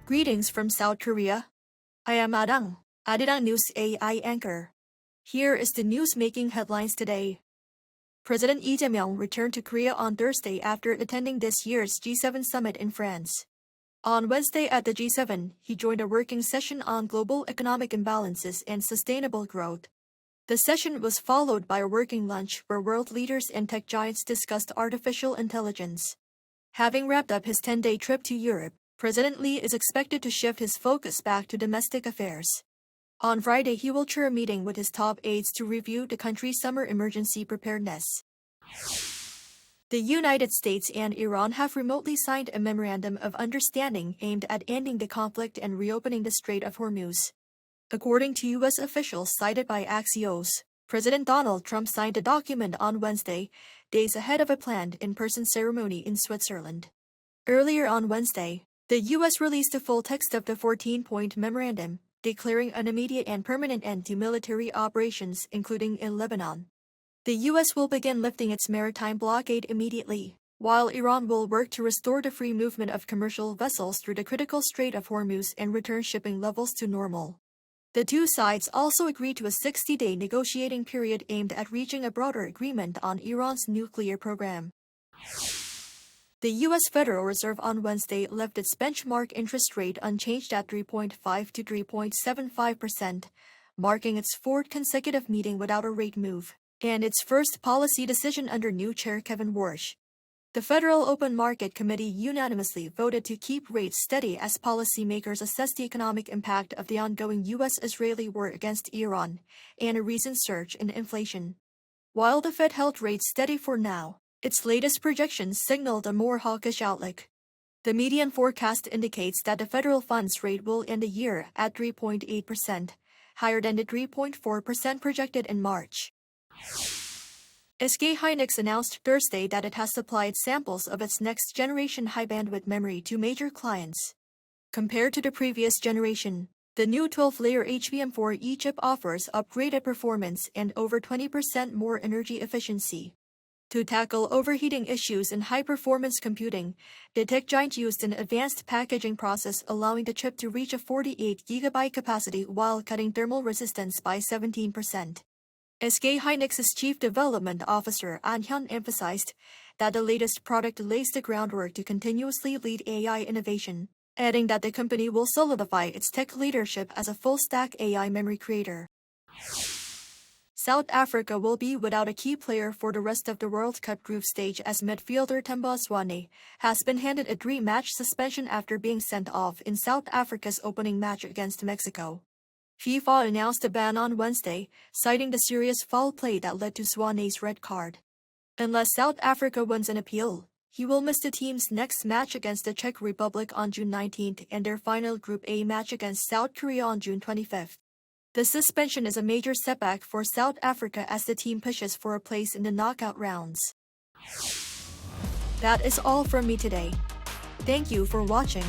Greetings from South Korea. I am Arirang News AI anchor. Here is the news making headlines today. President Lee Jae-myung returned to Korea on Thursday after attending this year's G7 summit in France. On Wednesday at the G7, he joined a working session on global economic imbalances and sustainable growth. The session was followed by a working lunch where world leaders and tech giants discussed artificial intelligence. Having wrapped up his 10-day trip to Europe, President Lee is expected to shift his focus back to domestic affairs. On Friday, he will chair a meeting with his top aides to review the country's summer emergency preparedness. The United States and Iran have remotely signed a memorandum of understanding aimed at ending the conflict and reopening the Strait of Hormuz. According to U.S. officials cited by Axios, President Donald Trump signed the document on Wednesday, days ahead of a planned in-person ceremony in Switzerland. Earlier on Wednesday, the U.S. released the full text of the 14-point memorandum, declaring an immediate and permanent end to military operations, including in Lebanon. The U.S. will begin lifting its maritime blockade immediately, while Iran will work to restore the free movement of commercial vessels through the critical Strait of Hormuz and return shipping levels to normal. The two sides also agreed to a 60-day negotiating period aimed at reaching a broader agreement on Iran's nuclear program. The U.S. Federal Reserve on Wednesday left its benchmark interest rate unchanged at 3.5 to 3.75%, marking its fourth consecutive meeting without a rate move, and its first policy decision under new chair Kevin Warsh. The Federal Open Market Committee unanimously voted to keep rates steady as policymakers assess the economic impact of the ongoing U.S.-Israeli war against Iran and a recent surge in inflation. While the Fed held rates steady for now, its latest projections signaled a more hawkish outlook. The median forecast indicates that the federal funds rate will end the year at 3.8%, higher than the 3.4% projected in March. SK hynix announced Thursday that it has supplied samples of its next-generation high-bandwidth memory to major clients. Compared to the previous generation, the new 12-layer HBM4E chip offers upgraded performance and over 20% more energy efficiency. To tackle overheating issues in high-performance computing, the tech giant used an advanced packaging process allowing the chip to reach a 48GB capacity while cutting thermal resistance by 17%. SK hynix's Chief Development Officer An Hyun emphasized that the latest product lays the groundwork to continuously lead AI innovation, adding that the company will solidify its tech leadership as a full-stack AI memory creator. South Africa will be without a key player for the rest of the World Cup group stage as midfielder Zwane has been handed a 3-match suspension after being sent off in South Africa's opening match against Mexico. FIFA announced a ban on Wednesday, citing the serious foul play that led to Zwane's red card. Unless South Africa wins an appeal, he will miss the team's next match against the Czech Republic on June 19th and their final Group A match against South Korea on June 25th. The suspension is a major setback for South Africa as the team pushes for a place in the knockout rounds. That is all from me today. Thank you for watching.